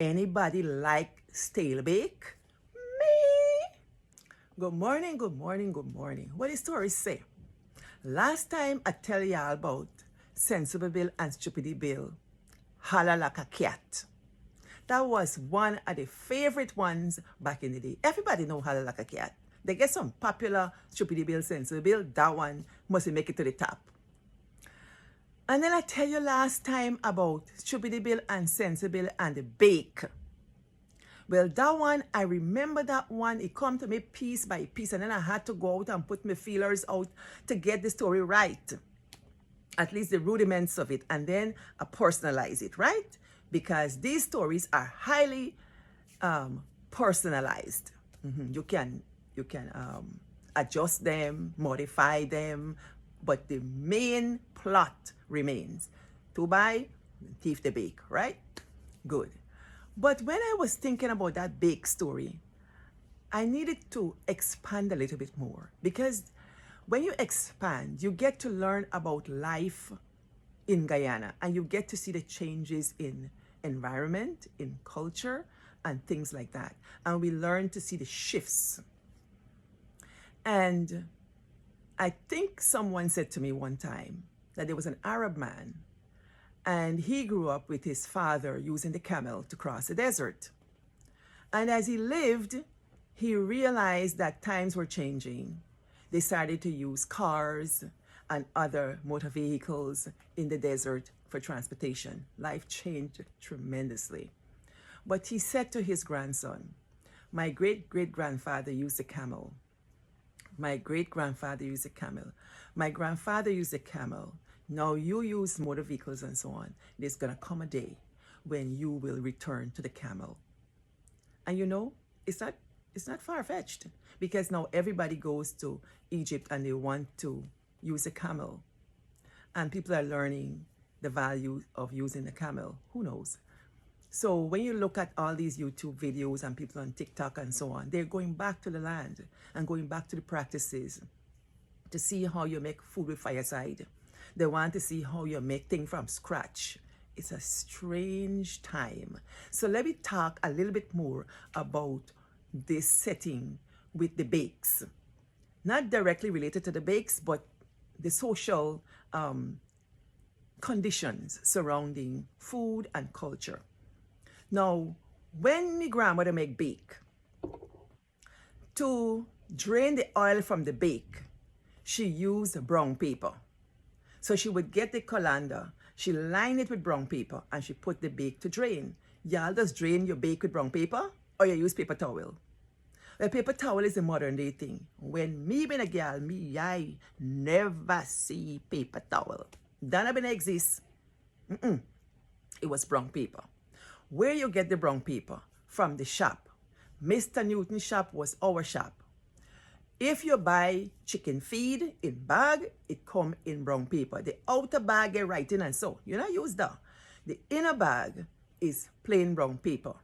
Anybody like stale bake? Me? Good morning, good morning, good morning. What the story say? Last time I tell y'all about Sensible Bill and Stupidity Bill, holla like a cat. That was one of the favorite ones back in the day. Everybody know holla like a cat. They get some popular Stupidity Bill, Sensible Bill. That one must make it to the top. And then I tell you last time about Stupidity Bill and Sensible Bill and the bake. Well, that one, I remember that one. It come to me piece by piece, and then I had to go out and put my feelers out to get the story right. At least the rudiments of it, and then I personalize it, right? Because these stories are highly personalized. You can adjust them, modify them, but the main plot remains. To buy, thief the bake, right? Good. But when I was thinking about that bake story, I needed to expand a little bit more, because when you expand, you get to learn about life in Guyana, and you get to see the changes in environment, in culture, and things like that. And we learn to see the shifts. And I think someone said to me one time that there was an Arab man, and he grew up with his father using the camel to cross the desert. And as he lived, he realized that times were changing. They started to use cars and other motor vehicles in the desert for transportation. Life changed tremendously. But he said to his grandson, "My great-great-grandfather used a camel. My great-grandfather used a camel. My grandfather used a camel. Now you use motor vehicles and so on. There's going to come a day when you will return to the camel." And you know, it's not far-fetched, because now everybody goes to Egypt and they want to use a camel. And people are learning the value of using a camel. Who knows? So when you look at all these YouTube videos and people on TikTok and so on, they're going back to the land and going back to the practices to see how you make food with fireside. They want to see how you make things from scratch. It's a strange time. So let me talk a little bit more about this setting with the bakes. Not directly related to the bakes, but the social conditions surrounding food and culture. Now, when my grandmother make bake, to drain the oil from the bake, she used brown paper. So she would get the colander, she line it with brown paper, and she put the bake to drain. Y'all just drain your bake with brown paper, or you use paper towel? Well, paper towel is a modern day thing. When me been a girl, I never see paper towel. That been exist. It was brown paper. Where you get the brown paper? From the shop. Mr. Newton's shop was our shop. If you buy chicken feed in bag, it come in brown paper. The outer bag get writing and so. You not use that. The inner bag is plain brown paper.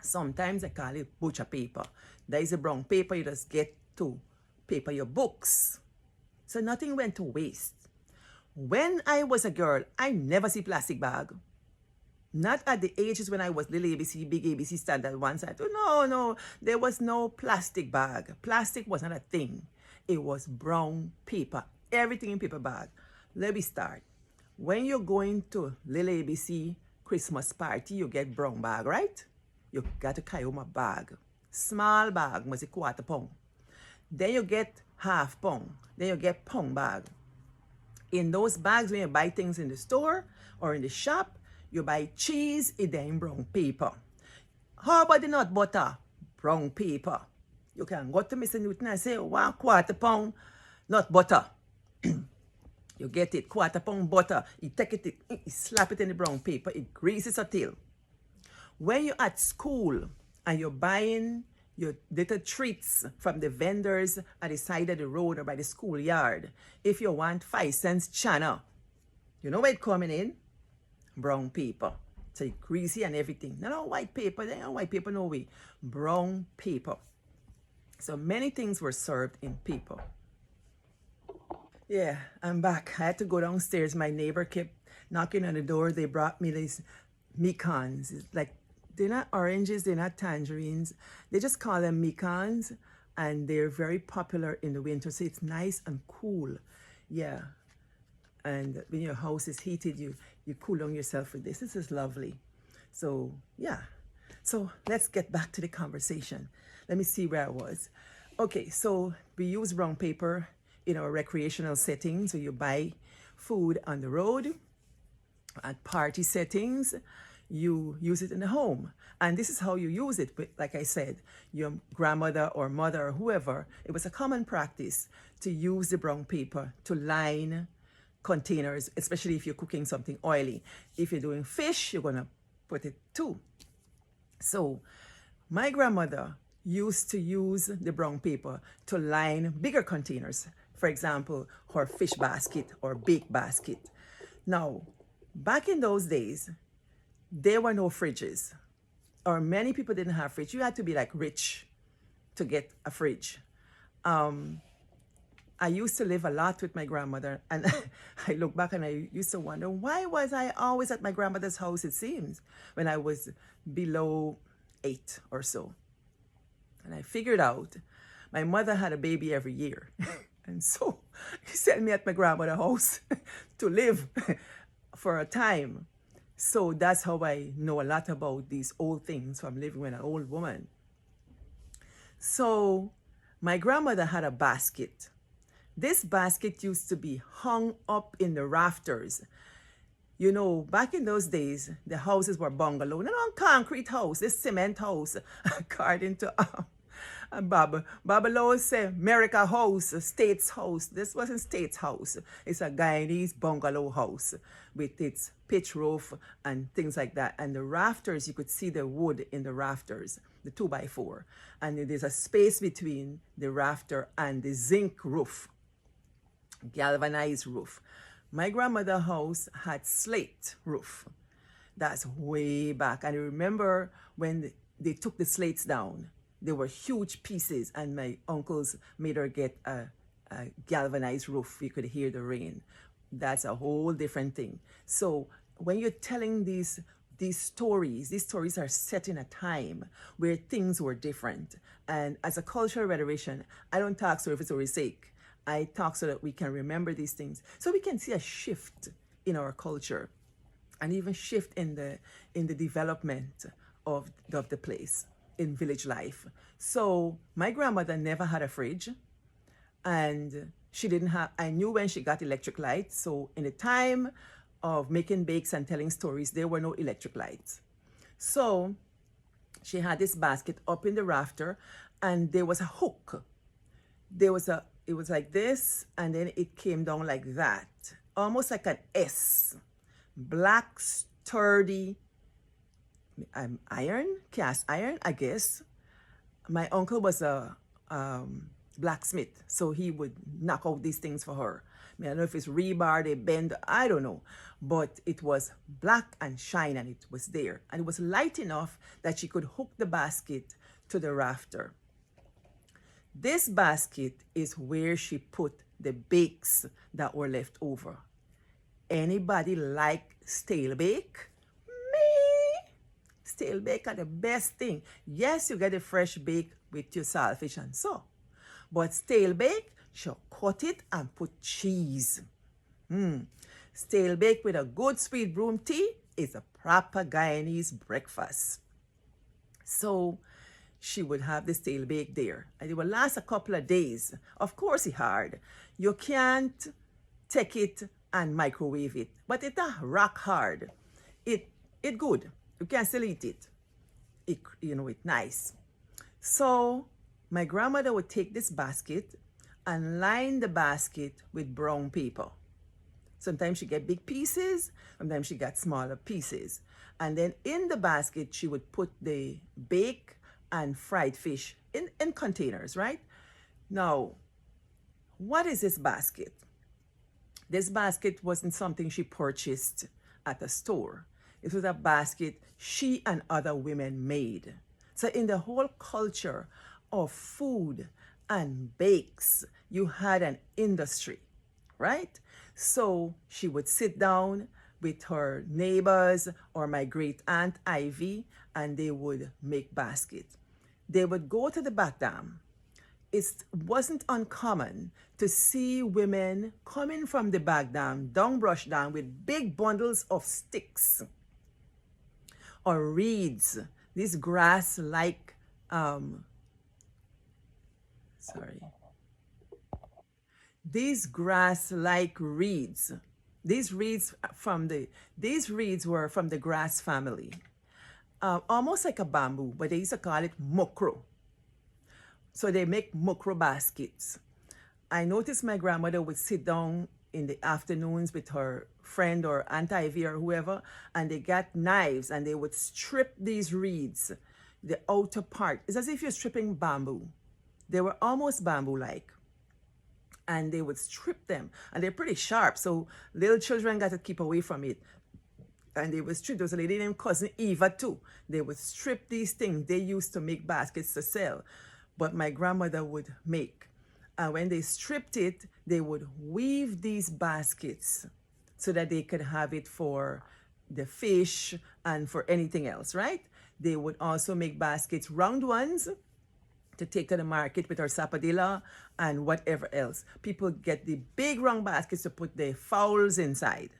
Sometimes I call it butcher paper. That is a brown paper you just get to paper your books. So nothing went to waste. When I was a girl, I never see plastic bag. Not at the ages when I was little ABC, big ABC, standard one side. No, there was no plastic bag. Plastic was not a thing. It was brown paper. Everything in paper bag. Let me start. When you're going to little ABC Christmas party, you get brown bag, right? You got a Kayoma bag. Small bag, must be quarter pound. Then you get half pound. Then you get pound bag. In those bags, when you buy things in the store or in the shop, you buy cheese, it's in brown paper. How about the nut butter? Brown paper. You can go to Mr. Newton and say, 1 quarter pound nut butter. You get it, quarter pound butter. You take it, you slap it in the brown paper, it greases a tail. When you're at school and you're buying your little treats from the vendors at the side of the road or by the schoolyard, if you want 5 cents chana, you know where it's coming in? Brown paper. So it's greasy and everything. No white paper. They don't white paper, no way. Brown paper. So many things were served in paper. Yeah, I'm back. I had to go downstairs. My neighbor kept knocking on the door. They brought me these mekons. It's like They're not oranges, they're not tangerines. They just call them mekons, and they're very popular in the winter. So it's nice and cool. Yeah. And when your house is heated, you cool down yourself with this. This is lovely. So yeah. So let's get back to the conversation. Let me see where I was. Okay, so we use brown paper in our recreational settings. So you buy food on the road. At party settings, you use it in the home. And this is how you use it. Like I said, your grandmother or mother or whoever, it was a common practice to use the brown paper to line containers, especially if you're cooking something oily. If you're doing fish, you're going to put it too. So my grandmother used to use the brown paper to line bigger containers. For example, her fish basket or bake basket. Now, back in those days, there were no fridges, or many people didn't have fridge. You had to be like rich to get a fridge. I used to live a lot with my grandmother, and I look back and I used to wonder, why was I always at my grandmother's house, it seems, when I was below 8 or so. And I figured out my mother had a baby every year. And so he sent me at my grandmother's house to live for a time. So that's how I know a lot about these old things from living with an old woman. So my grandmother had a basket. This basket used to be hung up in the rafters. You know, back in those days, the houses were bungalow, not on concrete house, this cement house, according to Babylon say America house, States house. This wasn't States house. It's a Guyanese bungalow house with its pitch roof and things like that. And the rafters, you could see the wood in the rafters, the 2x4. And there's a space between the rafter and the zinc roof, galvanized roof. My grandmother's house had slate roof. That's way back. And I remember when they took the slates down, they were huge pieces, and my uncles made her get a galvanized roof. You could hear the rain. That's a whole different thing. So when you're telling these stories are set in a time where things were different. And as a cultural rhetorician, I don't talk so if it's for sake. I talk so that we can remember these things, so we can see a shift in our culture, and even shift in the development of the place in village life. So my grandmother never had a fridge, and she didn't have. I knew when she got electric lights. So in the time of making bakes and telling stories, there were no electric lights. So she had this basket up in the rafter, and there was a hook. It was like this, and then it came down like that, almost like an S. Black, sturdy iron, cast iron, I guess. My uncle was a blacksmith, so he would knock out these things for her. I mean, I don't know if it's rebar, they bend, I don't know. But it was black and shine, and it was there. And it was light enough that she could hook the basket to the rafter. This basket is where she put the bakes that were left over. Anybody like stale bake? Me! Stale bake are the best thing. Yes, you get a fresh bake with your saltfish and so. But stale bake, she'll cut it and put cheese. Stale bake with a good sweet broom tea is a proper Guyanese breakfast. So she would have the stale bake there, and it will last a couple of days. Of course, it's hard. You can't take it and microwave it, but it's a rock hard. It good. You can still eat it. It's nice. So my grandmother would take this basket and line the basket with brown paper. Sometimes she get big pieces, sometimes she got smaller pieces. And then in the basket, she would put the bake and fried fish in containers, right? Now, what is this basket? This basket wasn't something she purchased at a store. It was a basket she and other women made. So in the whole culture of food and bakes, you had an industry, right? So she would sit down with her neighbors or my great aunt Ivy, and they would make baskets. They would go to the back dam. It wasn't uncommon to see women coming from the back dam, down brush dam, with big bundles of sticks or reeds, these grass-like, these grass-like reeds. These reeds were from the grass family, almost like a bamboo, but they used to call it mokro. So they make mokro baskets. I noticed my grandmother would sit down in the afternoons with her friend or Aunt Ivy or whoever, and they got knives and they would strip these reeds, the outer part. It's as if you're stripping bamboo. They were almost bamboo-like. And they would strip them, and they're pretty sharp, so little children got to keep away from it. And they would strip. There was a lady named Cousin Eva too. They would strip these things they used to make baskets to sell, but my grandmother would make. And when they stripped it, they would weave these baskets so that they could have it for the fish and for anything else, right? They would also make baskets, round ones, to take to the market with our sapadilla and whatever else. People get the big round baskets to put their fowls inside.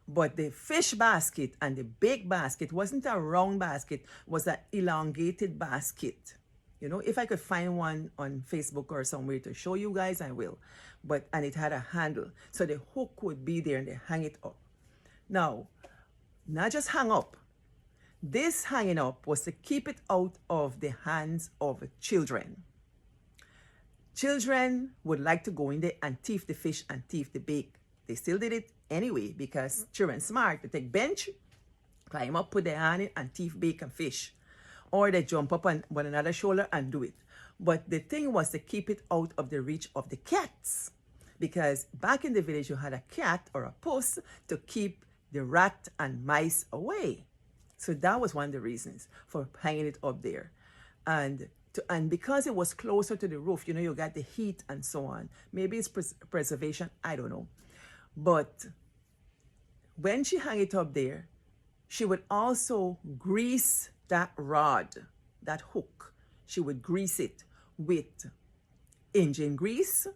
But the fish basket and the big basket wasn't a round basket, was an elongated basket. You know, if I could find one on Facebook or somewhere to show you guys, I will. And it had a handle. So the hook would be there and they hang it up. Now, not just hang up. This hanging up was to keep it out of the hands of children. Children would like to go in there and thief the fish and thief the bait. They still did it anyway because children smart. They take bench, climb up, put their hand in and thief bait and fish. Or they jump up on one another's shoulder and do it. But the thing was to keep it out of the reach of the cats. Because back in the village you had a cat or a puss to keep the rat and mice away. So that was one of the reasons for hanging it up there. And because it was closer to the roof, you know, you got the heat and so on. Maybe it's preservation, I don't know. But when she hung it up there, she would also grease that rod, that hook. She would grease it with engine grease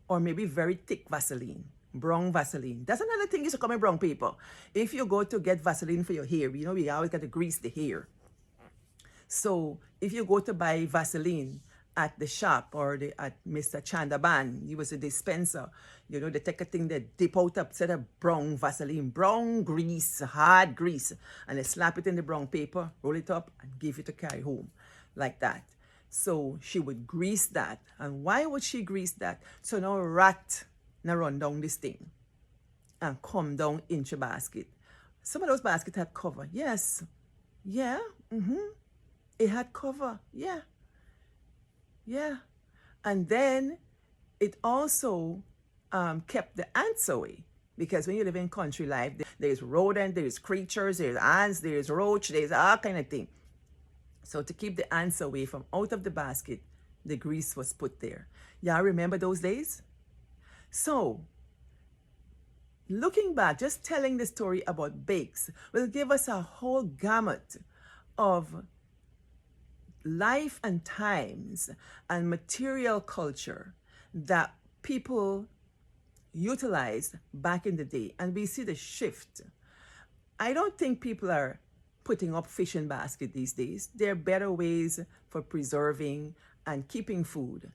or maybe very thick Vaseline. Brown Vaseline. That's another thing used to come in brown people. If you go to get Vaseline for your hair, you know, we always got to grease the hair. So if you go to buy Vaseline at the shop or at Mr. Chandaban, he was a dispenser, you know, they take a thing, they dip out a set of brown Vaseline, brown grease, hard grease, and they slap it in the brown paper, roll it up, and give it to carry home, like that. So she would grease that. And why would she grease that? So no rat now run down this thing and come down into basket. Some of those baskets had cover. Yes. Yeah. It had cover. Yeah. Yeah. And then it also kept the ants away. Because when you live in country life, there's rodent, there's creatures, there's ants, there's roach, there's all kind of thing. So to keep the ants away from out of the basket, the grease was put there. Y'all remember those days? So, looking back, just telling the story about bakes will give us a whole gamut of life and times and material culture that people utilized back in the day. And we see the shift. I don't think people are putting up fishing basket these days. There are better ways for preserving and keeping food.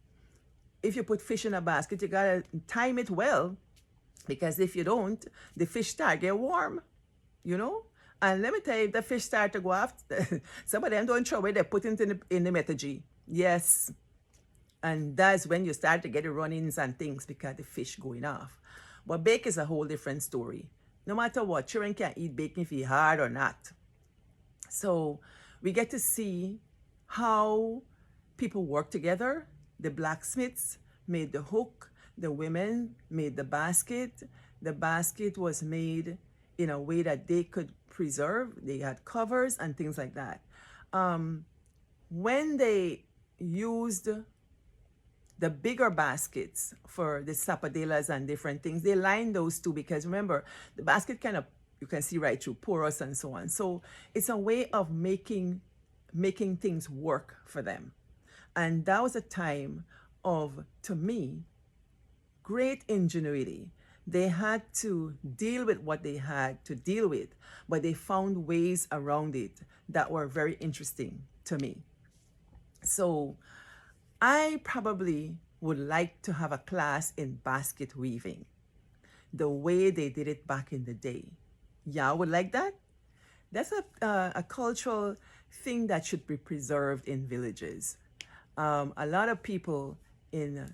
If you put fish in a basket, you gotta time it well, because if you don't, the fish start get warm, you know. And let me tell you, the fish start to go off. Some of them don't throw away; they put it in the metagy. Yes, and that's when you start to get the run-ins and things because the fish going off. But bake is a whole different story. No matter what, children can eat bacon if it's hard or not. So we get to see how people work together. The blacksmiths made the hook, the women made the basket. The basket was made in a way that they could preserve. They had covers and things like that. When they used the bigger baskets for the sapadillas and different things, they lined those two because remember, the basket kind of, you can see right through, porous and so on. So it's a way of making making things work for them. And that was a time of, to me, great ingenuity. They had to deal with what they had to deal with, but they found ways around it that were very interesting to me. So I probably would like to have a class in basket weaving, the way they did it back in the day. Y'all would like that? That's a cultural thing that should be preserved in villages. A lot of people in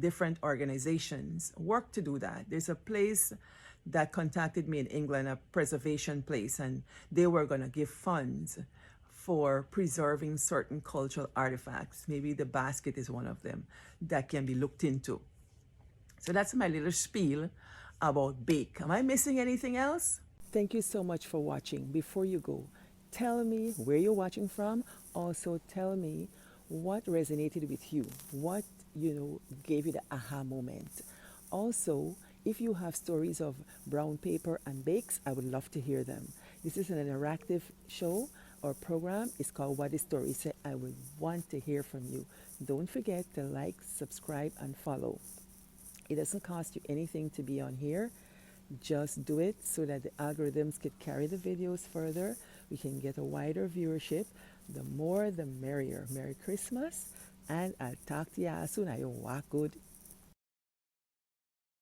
different organizations work to do that. There's a place that contacted me in England, a preservation place, and they were going to give funds for preserving certain cultural artifacts. Maybe the basket is one of them that can be looked into. So that's my little spiel about bake. Am I missing anything else? Thank you so much for watching. Before you go, tell me where you're watching from. Also, tell me what resonated with you, what gave you the aha moment. Also, if you have stories of brown paper and bakes, I would love to hear them. This is an interactive show or program. It's called What is Story Say. I would want to hear from you. Don't forget to like, subscribe, and follow. It doesn't cost you anything to be on here. Just do it so that the algorithms could carry the videos further. We can get a wider viewership. The more, the merrier. Merry Christmas, and I'll talk to you soon. I walk good.